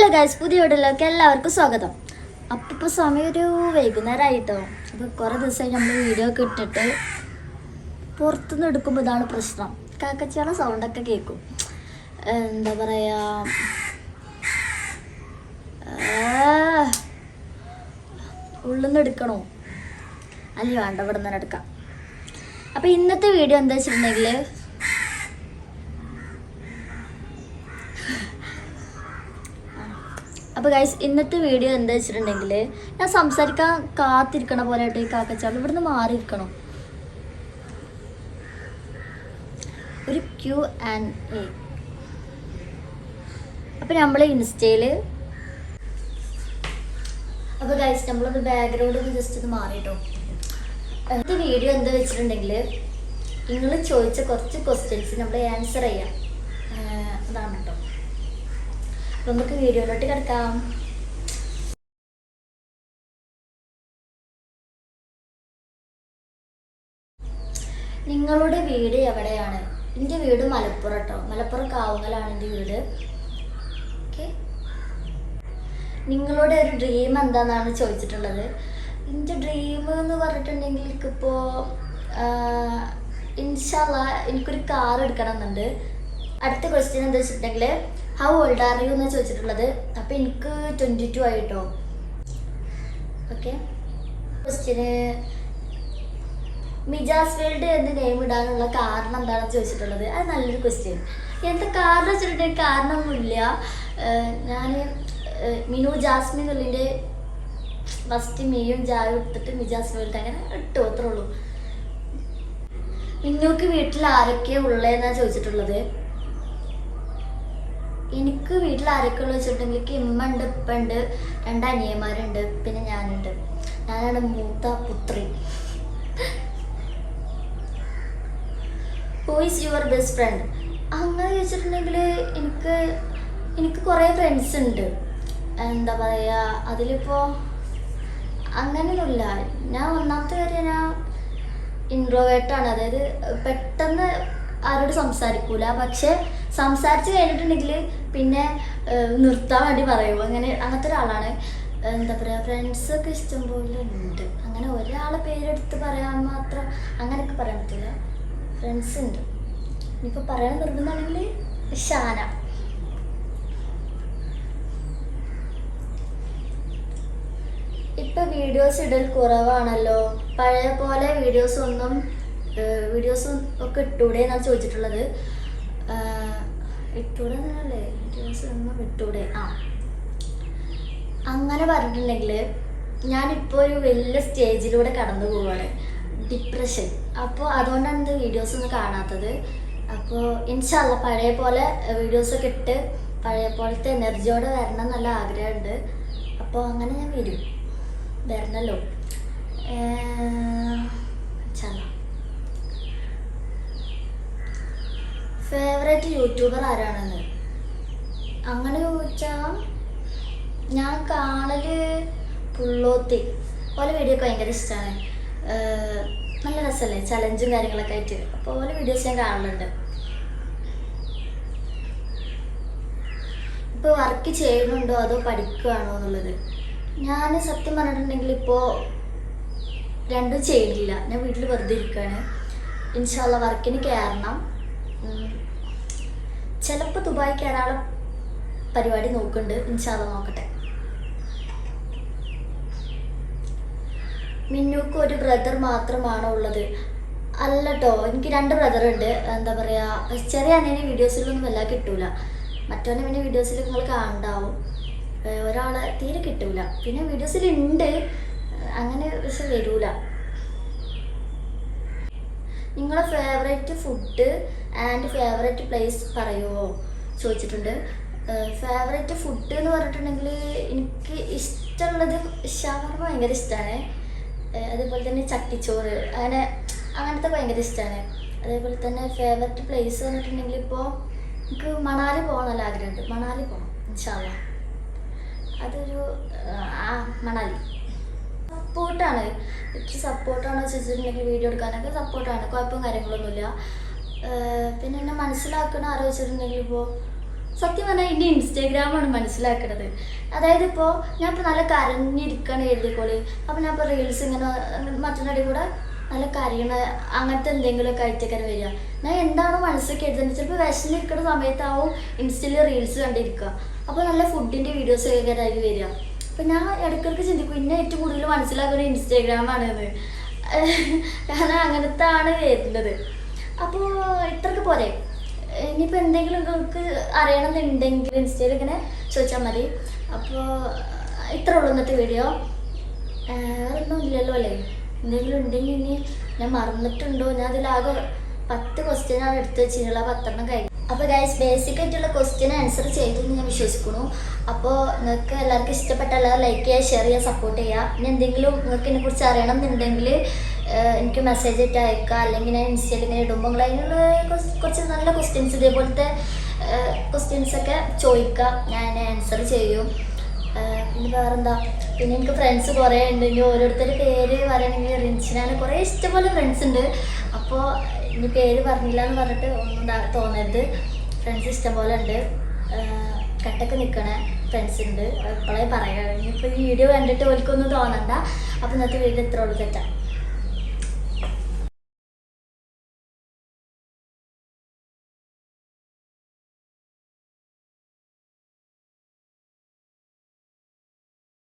Hello guys, പുതിയ വീഡിയോയിലേക്ക് എല്ലാവർക്കും സ്വാഗതം. അപ്പോൾ ഇപ്പോൾ സമയം ഒരു വൈകുന്നേരമായിട്ടോ. അപ്പോൾ കുറേ ദിവസമായി നമ്മൾ വീഡിയോ ഒക്കെ ഇട്ടിട്ട് പുറത്തുനിന്ന് എടുക്കുമ്പോൾ ഇതാണ് പ്രശ്നം. കാക്കച്ചിയുടെ സൗണ്ടൊക്കെ കേൾക്കും. എന്താ പറയുക, ഉള്ളിൽ നിന്ന് എടുക്കണോ അല്ല വേണ്ട, ഇവിടെ നിന്ന് എടുക്കാം. അപ്പോൾ ഇന്നത്തെ വീഡിയോ എന്താ വെച്ചിട്ടുണ്ടെങ്കിൽ അപ്പോൾ ഗൈസ്, ഇന്നത്തെ വീഡിയോ എന്താ വെച്ചിട്ടുണ്ടെങ്കിൽ ഞാൻ സംസാരിക്കാൻ കാത്തിരിക്കണ പോലെ ആയിട്ട് ഈ കാക്കച്ചാൽ ഇവിടുന്ന് മാറിയിരിക്കണം. ഒരു Q&A. അപ്പോൾ നമ്മൾ ഇൻസ്റ്റയിൽ അപ്പോൾ ഗൈസ് നമ്മളൊന്ന് ബാക്ക്ഗ്രൗണ്ട് ഒന്ന് ജസ്റ്റ് ഒന്ന് മാറിയിട്ടോ. ഇന്നത്തെ വീഡിയോ എന്താ വെച്ചിട്ടുണ്ടെങ്കിൽ നിങ്ങൾ ചോദിച്ച കുറച്ച് ക്വസ്റ്റ്യൻസ് നമ്മൾ ആൻസർ ചെയ്യാം. അതാണ് കേട്ടോ. നമുക്ക് വീഡിയോയിലോട്ട് കിടക്കാം. നിങ്ങളുടെ വീട് എവിടെയാണ്? എൻ്റെ വീട് മലപ്പുറം കേട്ടോ. മലപ്പുറം കാവുങ്ങലാണ് എൻ്റെ വീട്. ഓക്കെ. നിങ്ങളുടെ ഒരു ഡ്രീം എന്താണെന്നാണ് ചോദിച്ചിട്ടുള്ളത്. എൻ്റെ ഡ്രീം എന്ന് പറഞ്ഞിട്ടുണ്ടെങ്കിൽ എനിക്കിപ്പോൾ ഇൻഷാ അല്ലാഹ് എനിക്കൊരു കാർ എടുക്കണം എന്നുണ്ട്. അടുത്ത ക്വസ്റ്റ്യൻ എന്താ വെച്ചിട്ടുണ്ടെങ്കിൽ ഹൗ ഓൾഡ് ആർ യു എന്നാണ് ചോദിച്ചിട്ടുള്ളത്. അപ്പോൾ എനിക്ക് 22 ആയിട്ടോ. ഓക്കെ. ക്വസ്റ്റ്യന് മിജാസ് വേൾഡ് എന്ന് നെയിം ഇടാനുള്ള കാരണം എന്താണെന്ന് ചോദിച്ചിട്ടുള്ളത്. അത് നല്ലൊരു ക്വസ്റ്റ്യൻ. എന്താ കാരണം വെച്ചിട്ടുണ്ടെങ്കിൽ കാരണമൊന്നുമില്ല. ഞാൻ മിനു ജാസ്മിൻ എന്നുള്ളതിൻ്റെ ഫസ്റ്റ് മീയും ജായും എടുത്തിട്ട് മിജാസ് വേൾഡ് അങ്ങനെ ഇട്ടു, അത്രേ ഉള്ളൂ. മിന്നുക്ക് വീട്ടിൽ ആരൊക്കെയാണ് ഉള്ളതെന്നാണ് ചോദിച്ചിട്ടുള്ളത്. എനിക്ക് വീട്ടിൽ ആരൊക്കെ ഉള്ളത് വെച്ചിട്ടുണ്ടെങ്കിൽ എനിക്ക് ഇമ്മ ഉണ്ട്, ഉപ്പ ഉണ്ട്, 2 അനിയന്മാരുണ്ട്, പിന്നെ ഞാനുണ്ട്. ഞാനാണ് മൂത്ത പുത്രി. Who is your best friend? അങ്ങനെ ചോദിച്ചിട്ടുണ്ടെങ്കിൽ എനിക്ക് കുറേ ഫ്രണ്ട്സ് ഉണ്ട്. എന്താ പറയുക, അതിലിപ്പോൾ അങ്ങനെയൊന്നുമില്ല. ഞാൻ ഒന്നാമത്തെ കാര്യം ഞാൻ ഇൻട്രോവേർട്ടാണ്. അതായത് പെട്ടെന്ന് ആരോട് സംസാരിക്കൂല. പക്ഷെ സംസാരിച്ച് കഴിഞ്ഞിട്ടുണ്ടെങ്കിൽ പിന്നെ നിർത്താൻ വേണ്ടി പറയും. അങ്ങനത്തെ ഒരാളാണ്. എന്താ പറയുക, ഫ്രണ്ട്സൊക്കെ ഇഷ്ടം പോലെ ഉണ്ട്. അങ്ങനെ ഒരാളെ പേരെടുത്ത് പറയാൻ മാത്രം അങ്ങനെയൊക്കെ പറയാൻ പറ്റില്ല. ഫ്രണ്ട്സ് ഉണ്ട്. ഇനിയിപ്പോൾ പറയാൻ നിർബന്ധമാണെങ്കിൽ ഷാന. ഇപ്പം വീഡിയോസ് ഇടൽ കുറവാണല്ലോ, പഴയ പോലെ വീഡിയോസും ഒക്കെ ഇട്ടൂടെ എന്നാണ് ചോദിച്ചിട്ടുള്ളത്. ഇട്ടൂടെ എന്നല്ലേ, വീഡിയോസ് ഒന്നും ഇട്ടൂടെ. അങ്ങനെ പറഞ്ഞിട്ടുണ്ടെങ്കിൽ ഞാനിപ്പോൾ ഒരു വലിയ സ്റ്റേജിലൂടെ കടന്നു പോവുകയാണ്, ഡിപ്രഷൻ. അപ്പോൾ അതുകൊണ്ടാണ് ഇത് വീഡിയോസ് ഒന്നും കാണാത്തത്. അപ്പോൾ ഇൻഷാ അല്ലാഹ് പഴയ പോലെ വീഡിയോസൊക്കെ ഇട്ട് പഴയ പോലത്തെ എനർജിയോടെ വരണം എന്നുള്ള ആഗ്രഹമുണ്ട്. അപ്പോൾ അങ്ങനെ ഞാൻ വരണല്ലോ. ഇൻഷാ അല്ലാഹ്. ഫേവറേറ്റ് യൂട്യൂബർ ആരാണെന്ന് അങ്ങനെ ചോദിച്ചാൽ ഞാൻ കാണല് പുള്ളോത്തി പോലെ വീഡിയോ ഒക്കെ ഭയങ്കര ഇഷ്ടമാണ്. നല്ല രസമല്ലേ, ചലഞ്ചും കാര്യങ്ങളൊക്കെ ആയിട്ട്. അപ്പോൾ ഓരോ വീഡിയോസ് ഞാൻ കാണലുണ്ട്. ഇപ്പോൾ വർക്ക് ചെയ്യുന്നുണ്ടോ അതോ പഠിക്കുകയാണോ എന്നുള്ളത്, ഞാൻ സത്യം പറഞ്ഞിട്ടുണ്ടെങ്കിൽ ഇപ്പോൾ രണ്ടും ചെയ്യുന്നില്ല. ഞാൻ വീട്ടിൽ വെറുതെ ഇരിക്കുകയാണ്. ഇൻഷാ അല്ലാഹ് വർക്കിന് കയറണം. ചിലപ്പോൾ ദുബായ് കയറാനുള്ള പരിപാടി നോക്കുന്നുണ്ട്. ഇൻഷാ അല്ലാഹ് നോക്കട്ടെ. മിന്നുക്ക് ഒരു ബ്രദർ മാത്രമാണോ ഉള്ളത്? അല്ല കേട്ടോ, എനിക്ക് 2 ബ്രദറുണ്ട്. എന്താ പറയുക, ചെറിയ അനിയനെ വീഡിയോസിലൊന്നും വല്ല കിട്ടൂല. മറ്റവനെ പിന്നെ വീഡിയോസിൽ നിങ്ങൾ കാണണ്ടാവും. ഒരാളെ തീരെ കിട്ടൂല. പിന്നെ വീഡിയോസിലുണ്ട് അങ്ങനെ, പക്ഷെ വരൂല. നിങ്ങളുടെ favourite food and favourite place പറയുമോ ചോദിച്ചിട്ടുണ്ട്. ഫേവറേറ്റ് ഫുഡ് എന്ന് പറഞ്ഞിട്ടുണ്ടെങ്കിൽ എനിക്ക് ഇഷ്ടമുള്ളത് ഷവർമ ഭയങ്കര ഇഷ്ടമാണ്. അതേപോലെ തന്നെ ചട്ടിച്ചോറ് അങ്ങനത്തെ ഭയങ്കര ഇഷ്ടമാണ്. അതേപോലെ തന്നെ ഫേവററ്റ് പ്ലേസ് പറഞ്ഞിട്ടുണ്ടെങ്കിൽ ഇപ്പോൾ എനിക്ക് മണാലി പോകാൻ നല്ല ആഗ്രഹമുണ്ട്. മണാലി പോകണം ഇൻഷാ അല്ലാഹ്. അതൊരു മണാലി സപ്പോർട്ടാണ്. എനിക്ക് സപ്പോർട്ടാണോ ചോദിച്ചിട്ടുണ്ടെങ്കിൽ വീഡിയോ എടുക്കാനൊക്കെ സപ്പോർട്ടാണ്, കുഴപ്പവും കാര്യങ്ങളൊന്നുമില്ല. പിന്നെ എന്നെ മനസ്സിലാക്കണ ആലോചിച്ചിട്ടുണ്ടെങ്കിൽ ഇപ്പോൾ സത്യം പറഞ്ഞാൽ എൻ്റെ ഇൻസ്റ്റാഗ്രാമാണ് മനസ്സിലാക്കുന്നത്. അതായത് ഇപ്പോൾ ഞാൻ ഇപ്പോൾ നല്ല കരഞ്ഞിരിക്കുകയാണ് എഴുതിക്കോളി, അപ്പോൾ ഞാൻ ഇപ്പോൾ റീൽസ് ഇങ്ങനെ മറ്റൊരു കൂടെ നല്ല കരയണ അങ്ങനത്തെ എന്തെങ്കിലുമൊക്കെ ആയിട്ടൊക്കെ വരിക. ഞാൻ എന്താണോ മനസ്സിലേക്ക് എഴുതുന്നത്, ചിലപ്പോൾ വിശന്നിരിക്കുന്ന സമയത്താവും ഇൻസ്റ്റയിൽ റീൽസ് കണ്ടിരിക്കുക, അപ്പോൾ നല്ല ഫുഡിൻ്റെ വീഡിയോസ് ഒക്കെ അതിൽ വരിക. അപ്പോൾ ഞാൻ ഇടയ്ക്കിടയ്ക്ക് ചിന്തിക്കും ഇന്നെ ഏറ്റവും കൂടുതൽ മനസ്സിലാക്കുന്നത് ഇൻസ്റ്റാഗ്രാമാണെന്ന്. കാരണം അങ്ങനത്തെ ആണ് വരുന്നത്. അപ്പോൾ ഇത്രയ്ക്ക് പോരെ. ഇനിയിപ്പോൾ എന്തെങ്കിലും നിങ്ങൾക്ക് അറിയണമെന്നുണ്ടെങ്കിൽ ഇൻസ്റ്റയിൽ ഇങ്ങനെ ചോദിച്ചാൽ മതി. അപ്പോൾ ഇത്ര ഉള്ളൂ ഇന്നത്തെ വീഡിയോ. ഒന്നും ഇല്ലല്ലോ അല്ലേ? എന്തെങ്കിലും ഉണ്ടെങ്കിൽ ഇനി ഞാൻ മറന്നിട്ടുണ്ടോ? ഞാൻ അതിലാകെ 10 ക്വസ്റ്റ്യനാണ് എടുത്ത് വെച്ചിട്ടുള്ള 10 കഴിഞ്ഞു. അപ്പോൾ ഗൈസ് ബേസിക് ആയിട്ടുള്ള ക്വസ്റ്റ്യൻ ആൻസർ ചെയ്തു എന്ന് ഞാൻ വിശ്വസിക്കുന്നു. അപ്പോൾ നിങ്ങൾക്ക് എല്ലാവർക്കും ഇഷ്ടപ്പെട്ട എല്ലാവരും ലൈക്ക് ചെയ്യുക, ഷെയർ ചെയ്യുക, സപ്പോർട്ട് ചെയ്യുക. ഇനി എന്തെങ്കിലും നിങ്ങൾക്ക് ഇതിനെക്കുറിച്ച് അറിയണം എന്നുണ്ടെങ്കിൽ എനിക്ക് മെസ്സേജ് ആയിട്ട് അയക്കുക, അല്ലെങ്കിൽ ഞാൻ ഇൻസ്റ്റയിൽ ഇങ്ങനെ ഇടുമ്പോൾ നിങ്ങൾ അതിനുള്ള കുറച്ച് നല്ല ക്വസ്റ്റ്യൻസ് ഇതേപോലത്തെ ക്വസ്റ്റ്യൻസൊക്കെ ചോദിക്കുക, ഞാൻ ആൻസർ ചെയ്യും. പിന്നെ വേറെന്താ, പിന്നെ എനിക്ക് ഫ്രണ്ട്സ് കുറേ ഉണ്ട്. ഇനി ഓരോരുത്തരുടെ പേര് പറയണമെങ്കിൽ റിൻസിനാണ് കുറേ ഇഷ്ടംപോലെ ഫ്രണ്ട്സ് ഉണ്ട്. അപ്പോൾ ഇനി പേര് പറഞ്ഞില്ല എന്ന് പറഞ്ഞിട്ട് ഒന്നും തോന്നരുത്. ഫ്രണ്ട്സ് ഇഷ്ടംപോലെ ഉണ്ട്. കട്ടൊക്കെ നിൽക്കണ ഫ്രണ്ട്സ് ഉണ്ട്. അപ്പോഴേ പറയാം. ഇനിയിപ്പോൾ ഈ വീഡിയോ കണ്ടിട്ട് ഓൽക്കൊന്നും തോന്നണ്ട. അപ്പോൾ ഇന്നത്തെ വീഡിയോ ഇത്ര ഉള്ളൂ. തെറ്റാം.